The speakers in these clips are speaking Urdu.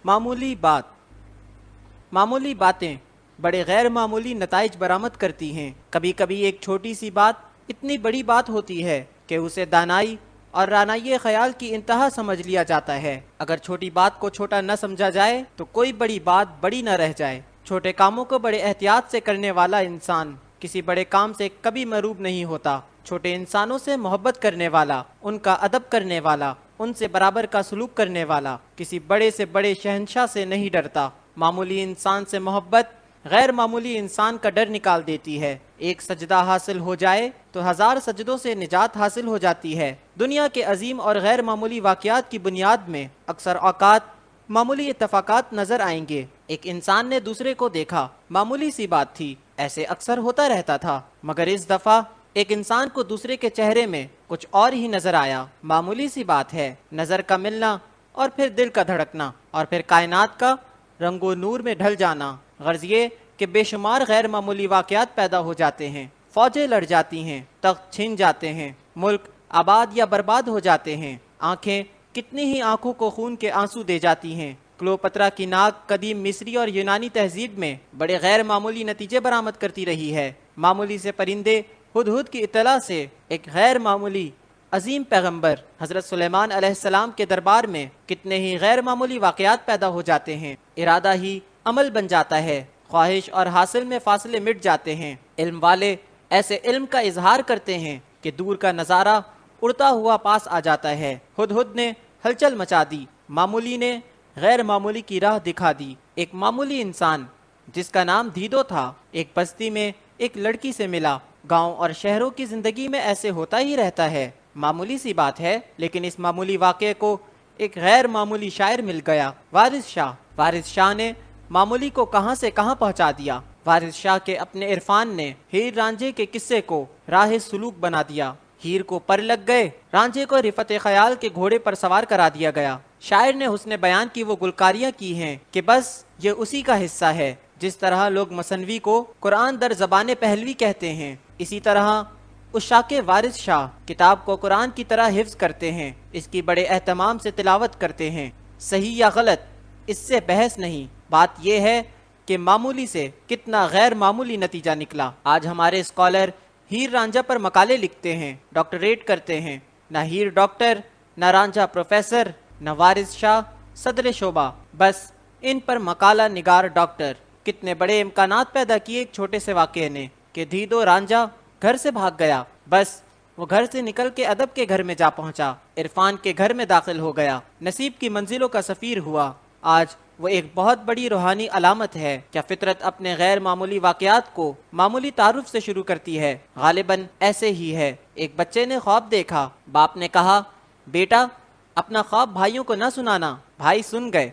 معمولی بات. معمولی باتیں بڑے غیر معمولی نتائج برآمد کرتی ہیں. کبھی کبھی ایک چھوٹی سی بات اتنی بڑی بات ہوتی ہے کہ اسے دانائی اور رانائی خیال کی انتہا سمجھ لیا جاتا ہے. اگر چھوٹی بات کو چھوٹا نہ سمجھا جائے تو کوئی بڑی بات بڑی نہ رہ جائے. چھوٹے کاموں کو بڑے احتیاط سے کرنے والا انسان کسی بڑے کام سے کبھی مروب نہیں ہوتا. چھوٹے انسانوں سے محبت کرنے والا، ان کا ادب کرنے والا، ان سے برابر کا سلوک کرنے والا کسی بڑے سے بڑے شہنشاہ سے نہیں ڈرتا. معمولی انسان سے محبت غیر معمولی انسان کا ڈر نکال دیتی ہے. ایک سجدہ حاصل ہو جائے تو ہزار سجدوں سے نجات حاصل ہو جاتی ہے. دنیا کے عظیم اور غیر معمولی واقعات کی بنیاد میں اکثر اوقات معمولی اتفاقات نظر آئیں گے. ایک انسان نے دوسرے کو دیکھا، معمولی سی بات تھی، ایسے اکثر ہوتا رہتا تھا، مگر اس دفعہ ایک انسان کو دوسرے کے چہرے میں کچھ اور ہی نظر آیا. معمولی سی بات ہے، نظر کا ملنا اور پھر دل کا دھڑکنا اور پھر کائنات کا رنگ و نور میں ڈھل جانا. غرض یہ کہ بے شمار غیر معمولی واقعات پیدا ہو جاتے ہیں، فوجیں لڑ جاتی ہیں، تخت چھن جاتے ہیں، ملک آباد یا برباد ہو جاتے ہیں، آنکھیں کتنی ہی آنکھوں کو خون کے آنسو دے جاتی ہیں. کلوپترا کی ناک قدیم مصری اور یونانی تہذیب میں بڑے غیر معمولی نتیجے برآمد کرتی رہی ہے. معمولی سے پرندے ہدہد کی اطلاع سے ایک غیر معمولی عظیم پیغمبر حضرت سلیمان علیہ السلام کے دربار میں کتنے ہی غیر معمولی واقعات پیدا ہو جاتے ہیں. ارادہ ہی عمل بن جاتا ہے، خواہش اور حاصل میں فاصلے مٹ جاتے ہیں. علم والے ایسے علم کا اظہار کرتے ہیں کہ دور کا نظارہ اڑتا ہوا پاس آ جاتا ہے. ہدہد نے ہلچل مچا دی، معمولی نے غیر معمولی کی راہ دکھا دی. ایک معمولی انسان جس کا نام دیدو تھا ایک بستی میں ایک لڑکی سے ملا. گاؤں اور شہروں کی زندگی میں ایسے ہوتا ہی رہتا ہے، معمولی سی بات ہے، لیکن اس معمولی واقعے کو ایک غیر معمولی شاعر مل گیا، وارث شاہ نے معمولی کو کہاں سے کہاں پہنچا دیا. وارث شاہ کے اپنے عرفان نے ہیر رانجھے کے قصے کو راہ سلوک بنا دیا. ہیر کو پر لگ گئے، رانجھے کو رفت خیال کے گھوڑے پر سوار کرا دیا گیا. شاعر نے حسن بیان کی وہ گلکاریاں کی ہیں کہ بس یہ اسی کا حصہ ہے. جس طرح لوگ مثنوی کو قرآن در زبان پہلوی کہتے ہیں، اسی طرح عشاق وارث شاہ کتاب کو قرآن کی طرح حفظ کرتے ہیں، اس کی بڑے اہتمام سے تلاوت کرتے ہیں. صحیح یا غلط اس سے بحث نہیں، بات یہ ہے کہ معمولی سے کتنا غیر معمولی نتیجہ نکلا. آج ہمارے اسکالر ہیر رانجھا پر مقالے لکھتے ہیں، ڈاکٹریٹ کرتے ہیں. نہ ہیر ڈاکٹر، نہ رانجھا پروفیسر، نہ وارث شاہ صدر شعبہ، بس ان پر مقالہ نگار ڈاکٹر. کتنے بڑے امکانات پیدا کیے ایک چھوٹے سے واقعے نے کہ دیدو رانجھا گھر سے بھاگ گیا. بس وہ گھر سے نکل کے ادب کے گھر میں جا پہنچا، عرفان کے گھر میں داخل ہو گیا، نصیب کی منزلوں کا سفیر ہوا. آج وہ ایک بہت بڑی روحانی علامت ہے. کیا فطرت اپنے غیر معمولی واقعات کو معمولی تعارف سے شروع کرتی ہے؟ غالباً ایسے ہی ہے. ایک بچے نے خواب دیکھا، باپ نے کہا بیٹا اپنا خواب بھائیوں کو نہ سنانا. بھائی سن گئے،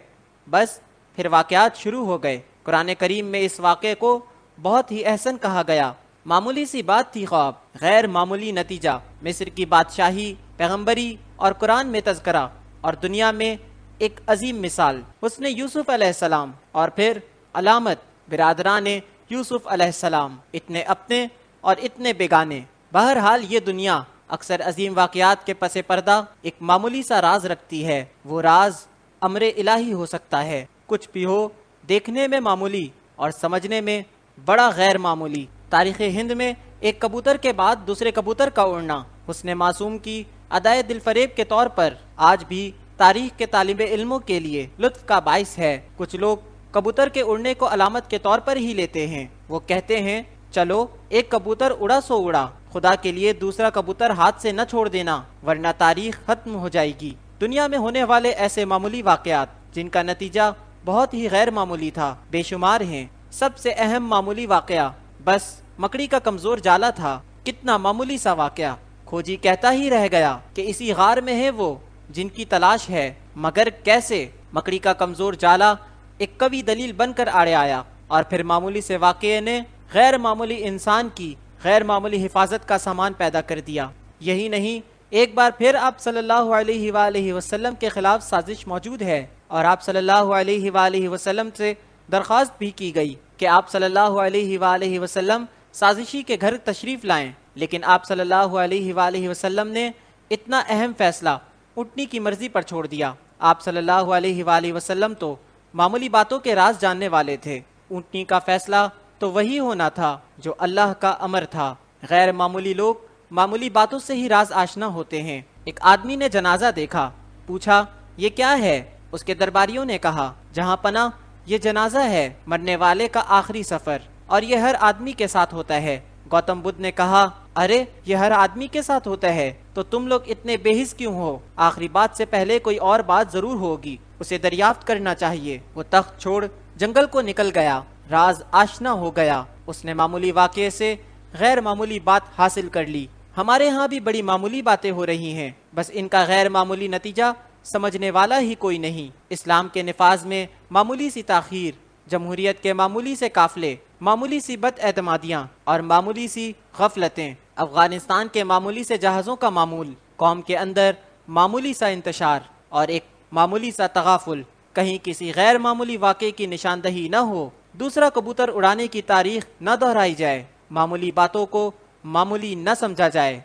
بس پھر واقعات شروع ہو گئے. قرآن کریم میں اس واقعے کو بہت ہی احسن کہا گیا. معمولی سی بات تھی خواب، غیر معمولی نتیجہ. مصر کی بادشاہی، پیغمبری اور قرآن میں تذکرہ، اور دنیا میں ایک عظیم مثال حسن یوسف علیہ السلام، اور پھر علامت برادران یوسف علیہ السلام، اتنے اپنے اور اتنے بیگانے. بہرحال یہ دنیا اکثر عظیم واقعات کے پس پردہ ایک معمولی سا راز رکھتی ہے. وہ راز امر الہی ہو سکتا ہے، کچھ بھی ہو، دیکھنے میں معمولی اور سمجھنے میں بڑا غیر معمولی. تاریخ ہند میں ایک کبوتر کے بعد دوسرے کبوتر کا اڑنا حسن معصوم کی ادائے دل فریب کے طور پر آج بھی تاریخ کے طالب علموں کے لیے لطف کا باعث ہے. کچھ لوگ کبوتر کے اڑنے کو علامت کے طور پر ہی لیتے ہیں. وہ کہتے ہیں چلو ایک کبوتر اڑا سو اڑا، خدا کے لیے دوسرا کبوتر ہاتھ سے نہ چھوڑ دینا ورنہ تاریخ ختم ہو جائے گی. دنیا میں ہونے والے ایسے معمولی واقعات جن کا نتیجہ بہت ہی غیر معمولی تھا بے شمار ہیں. سب سے اہم معمولی واقعہ بس مکڑی کا کمزور جالا تھا. کتنا معمولی سا واقعہ. کھوجی کہتا ہی رہ گیا کہ اسی غار میں ہے وہ جن کی تلاش ہے، مگر کیسے؟ مکڑی کا کمزور جالا ایک قوی دلیل بن کر آڑے آیا، اور پھر معمولی سے واقعے نے غیر معمولی انسان کی غیر معمولی حفاظت کا سامان پیدا کر دیا. یہی نہیں، ایک بار پھر آپ صلی اللہ علیہ وآلہ وسلم کے خلاف سازش موجود ہے، اور آپ صلی اللہ علیہ وآلہ وسلم سے درخواست بھی کی گئی کہ آپ صلی اللہ علیہ وآلہ وسلم سازشی کے گھر تشریف لائیں. لیکن آپ صلی اللہ علیہ وآلہ وسلم نے اتنا اہم فیصلہ اٹھنی کی مرضی پر چھوڑ دیا. آپ صلی اللہ علیہ وآلہ وسلم تو معمولی باتوں کے راز جاننے والے تھے۔ اونٹنی کا فیصلہ تو وہی ہونا تھا جو اللہ کا امر تھا۔ غیر معمولی لوگ معمولی باتوں سے ہی راز آشنا ہوتے ہیں۔ ایک آدمی نے جنازہ دیکھا، پوچھا یہ کیا ہے؟ اس کے درباریوں نے کہا جہاں پناہ یہ جنازہ ہے، مرنے والے کا آخری سفر، اور یہ ہر آدمی کے ساتھ ہوتا ہے۔ گوتم بدھ نے کہا ارے یہ ہر آدمی کے ساتھ ہوتا ہے تو تم لوگ اتنے بے حس کیوں ہو؟ آخری بات سے پہلے کوئی اور بات ضرور ہوگی، اسے دریافت کرنا چاہیے۔ وہ تخت چھوڑ جنگل کو نکل گیا، راز آشنا ہو گیا۔ اس نے معمولی واقعے سے غیر معمولی بات حاصل کر لی۔ ہمارے ہاں بھی بڑی معمولی باتیں ہو رہی ہیں، بس ان کا غیر معمولی نتیجہ سمجھنے والا ہی کوئی نہیں۔ اسلام کے نفاذ میں معمولی سی تاخیر، جمہوریت کے معمولی سے قافلے، معمولی سی بد اعتمادیاں اور معمولی سی غفلتیں، افغانستان کے معمولی سے جہازوں کا معمول، قوم کے اندر معمولی سا انتشار اور ایک معمولی سا تغافل، کہیں کسی غیر معمولی واقعے کی نشاندہی نہ ہو، دوسرا کبوتر اڑانے کی تاریخ نہ دہرائی جائے، معمولی باتوں کو معمولی نہ سمجھا جائے۔